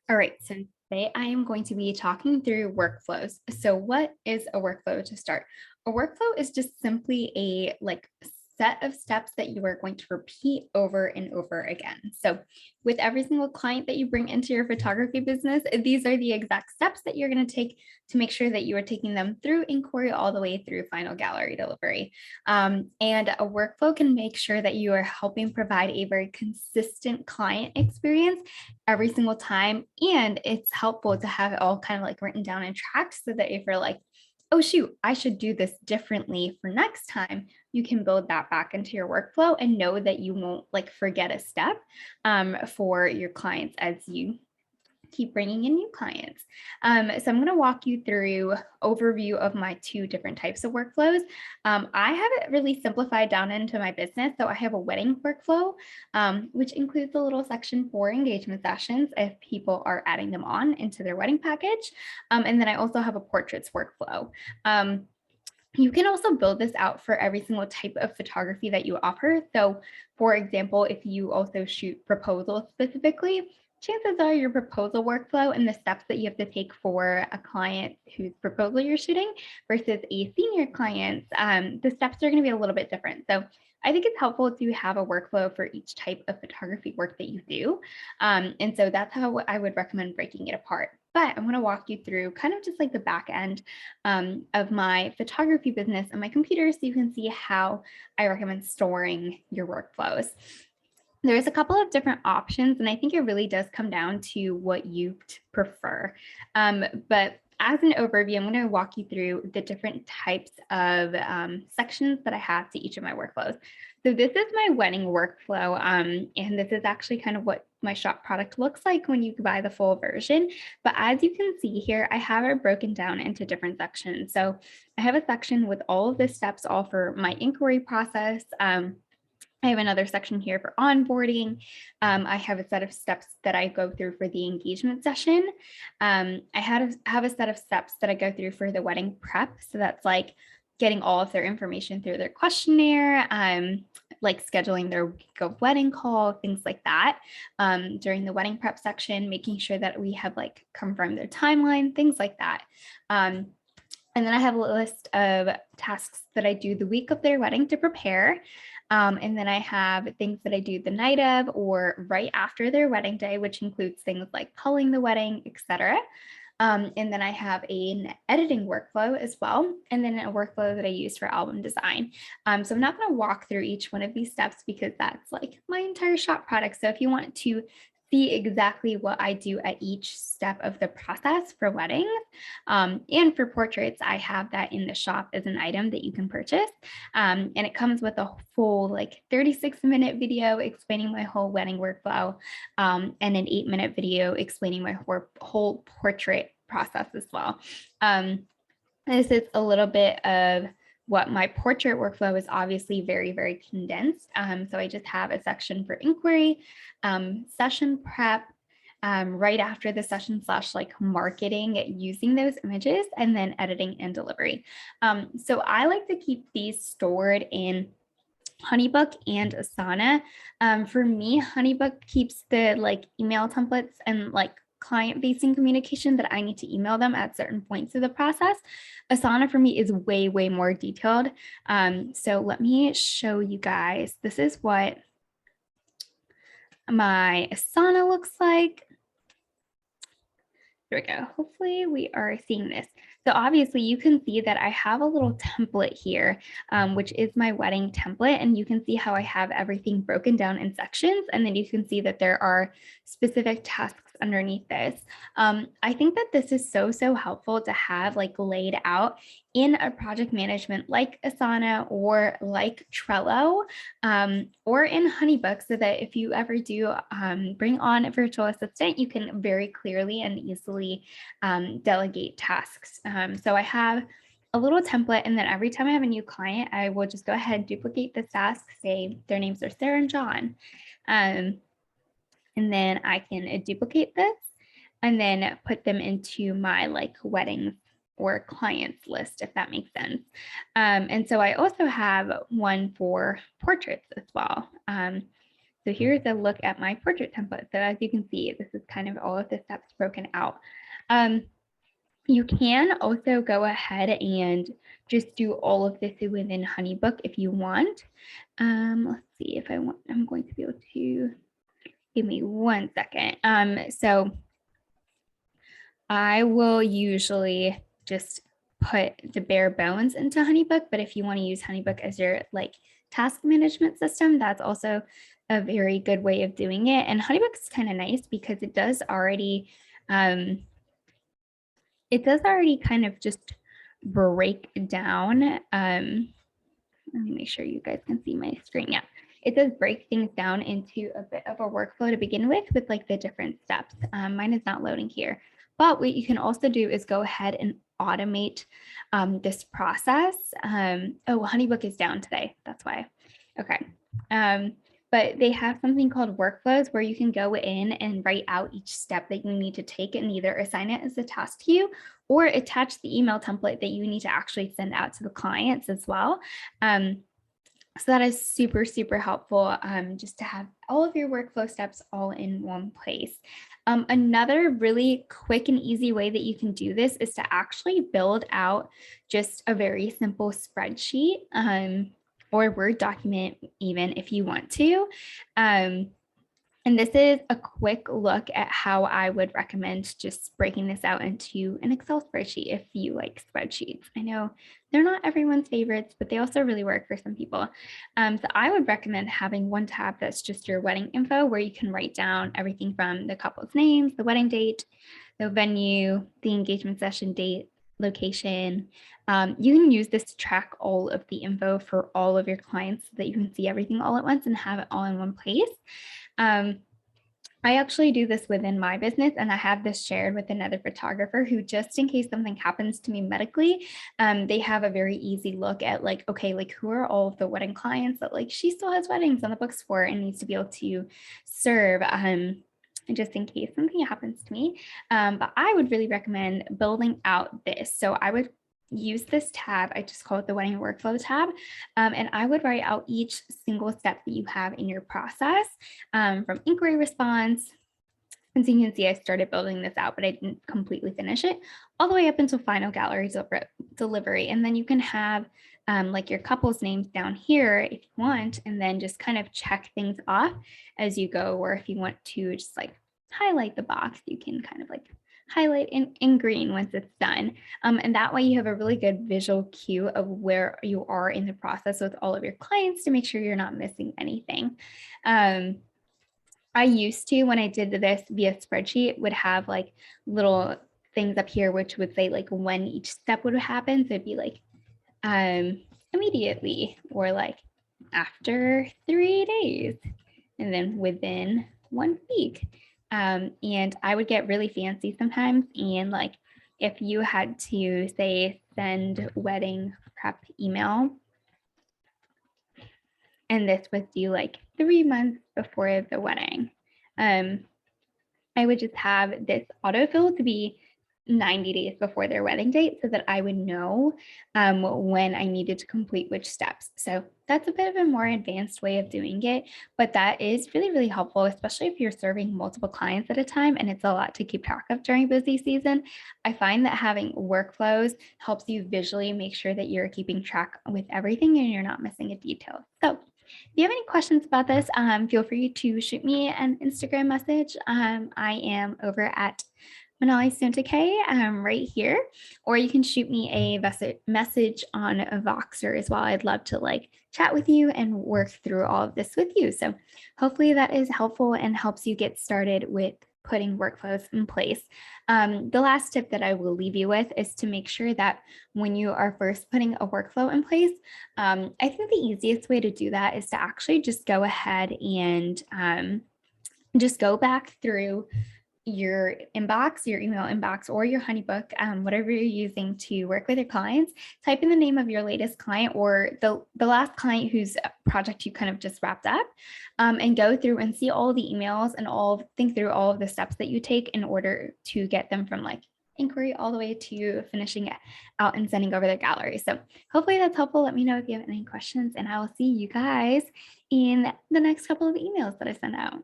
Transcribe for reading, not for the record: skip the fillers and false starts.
All right, so today I am going to be talking through workflows. So what is a workflow to start? A workflow is just simply a set of steps that you are going to repeat over and over again. So with every single client that you bring into your photography business, these are the exact steps that you're going to take to make sure that you are taking them through inquiry all the way through final gallery delivery. And a workflow can make sure that you are helping provide a very consistent client experience every single time. And it's helpful to have it all kind of like written down and tracked so that if you're like, oh, shoot, I should do this differently for next time, you can build that back into your workflow and know that you won't like forget a step for your clients as you keep bringing in new clients. So I'm going to walk you through overview of my two different types of workflows. I have it really simplified down into my business. So I have a wedding workflow, which includes a little section for engagement sessions if people are adding them on into their wedding package. And then I also have a portraits workflow. You can also build this out for every single type of photography that you offer. So for example, if you also shoot proposals specifically, chances are your proposal workflow and the steps that you have to take for a client whose proposal you're shooting versus a senior client, the steps are going to be a little bit different. So I think it's helpful to have a workflow for each type of photography work that you do. And so that's how I would recommend breaking it apart. But I'm going to walk you through kind of just like the back end of my photography business on my computer so you can see how I recommend storing your workflows. There's a couple of different options, and I think it really does come down to what you prefer. But as an overview, I'm going to walk you through the different types of sections that I have to each of my workflows. So this is my wedding workflow, and this is actually kind of what my shop product looks like when you buy the full version. But as you can see here, I have it broken down into different sections. So I have a section with all of the steps, all for my inquiry process. I have another section here for onboarding. I have a set of steps that I go through for the engagement session. I have a set of steps that I go through for the wedding prep. So that's like getting all of their information through their questionnaire, like scheduling their week of wedding call, things like that. During the wedding prep section, making sure that we have like confirmed their timeline, things like that. And then I have a list of tasks that I do the week of their wedding to prepare. And then I have things that I do the night of or right after their wedding day, which includes things like culling the wedding, etc. And then I have an editing workflow as well, and then a workflow that I use for album design. So I'm not going to walk through each one of these steps because that's like my entire shop product. So if you want to see exactly what I do at each step of the process for weddings and for portraits, I have that in the shop as an item that you can purchase. And it comes with a full like 36-minute video explaining my whole wedding workflow and an 8-minute video explaining my whole portrait process as well. This is a little bit of what my portrait workflow is, obviously very, very condensed. So I just have a section for inquiry, session prep, right after the session / like marketing using those images, and then editing and delivery. So I like to keep these stored in HoneyBook and Asana. For me, HoneyBook keeps the like email templates and like client-facing communication that I need to email them at certain points of the process. Asana for me is way, way more detailed. So let me show you guys. This is what my Asana looks like. There we go. Hopefully we are seeing this. So obviously you can see that I have a little template here, which is my wedding template. And you can see how I have everything broken down in sections. And then you can see that there are specific tasks underneath this. I think that this is so, so helpful to have like laid out in a project management like Asana or like Trello or in HoneyBook, so that if you ever do bring on a virtual assistant, you can very clearly and easily delegate tasks. So I have a little template, and then every time I have a new client, I will just go ahead and duplicate this task, say their names are Sarah and John. And then I can duplicate this and then put them into my like weddings or clients list, if that makes sense. And so I also have one for portraits as well. So here's a look at my portrait template. So as you can see, this is kind of all of the steps broken out. You can also go ahead and just do all of this within HoneyBook if you want. Let's see if I'm going to be able to, give me 1 second. So I will usually just put the bare bones into HoneyBook, but if you want to use HoneyBook as your like task management system, that's also a very good way of doing it. And HoneyBook is kind of nice because it does already kind of just break down. Let me make sure you guys can see my screen. Yeah, it does break things down into a bit of a workflow to begin with like the different steps. Mine is not loading here. But what you can also do is go ahead and automate this process. Oh, HoneyBook is down today. That's why. Okay. But they have something called workflows where you can go in and write out each step that you need to take and either assign it as a task to you or attach the email template that you need to actually send out to the clients as well. So that is super, super helpful just to have all of your workflow steps all in one place. Another really quick and easy way that you can do this is to actually build out just a very simple spreadsheet or Word document even if you want to. And this is a quick look at how I would recommend just breaking this out into an Excel spreadsheet if you like spreadsheets. I know they're not everyone's favorites, but they also really work for some people. So I would recommend having one tab that's just your wedding info where you can write down everything from the couple's names, the wedding date, the venue, the engagement session date, location. You can use this to track all of the info for all of your clients so that you can see everything all at once and have it all in one place. I actually do this within my business and I have this shared with another photographer who, just in case something happens to me medically, they have a very easy look at like, okay, like who are all of the wedding clients that like she still has weddings on the books for and needs to be able to serve just in case something happens to me. But I would really recommend building out this. So I would use this tab. I just call it the wedding workflow tab. And I would write out each single step that you have in your process from inquiry response. And so you can see I started building this out, but I didn't completely finish it all the way up until final gallery delivery. And then you can have like your couple's names down here if you want, and then just kind of check things off as you go. Or if you want to just like highlight the box, you can kind of like highlight in green once it's done. And that way you have a really good visual cue of where you are in the process with all of your clients to make sure you're not missing anything. I used to, when I did this via spreadsheet, would have like little things up here, which would say like when each step would happen. So it'd be like immediately or like after 3 days and then within 1 week. And I would get really fancy sometimes. And like, if you had to say send wedding prep email, and this was due like 3 months before the wedding, I would just have this autofill to be 90 days before their wedding date so that I would know when I needed to complete which steps. So that's a bit of a more advanced way of doing it, but that is really, really helpful, especially if you're serving multiple clients at a time and it's a lot to keep track of during busy season. I find that having workflows helps you visually make sure that you're keeping track with everything and you're not missing a detail. So if you have any questions about this, feel free to shoot me an Instagram message. I am over at Manali Suntake right here, or you can shoot me a message on a Voxer as well. I'd love to like chat with you and work through all of this with you. So hopefully that is helpful and helps you get started with putting workflows in place. The last tip that I will leave you with is to make sure that when you are first putting a workflow in place, I think the easiest way to do that is to actually just go ahead and just go back through your inbox, your email inbox, or your HoneyBook, whatever you're using to work with your clients, type in the name of your latest client or the last client whose project you kind of just wrapped up, and go through and see all the emails and think through all of the steps that you take in order to get them from like inquiry all the way to finishing it out and sending over the gallery. So hopefully that's helpful. Let me know if you have any questions, and I will see you guys in the next couple of emails that I send out.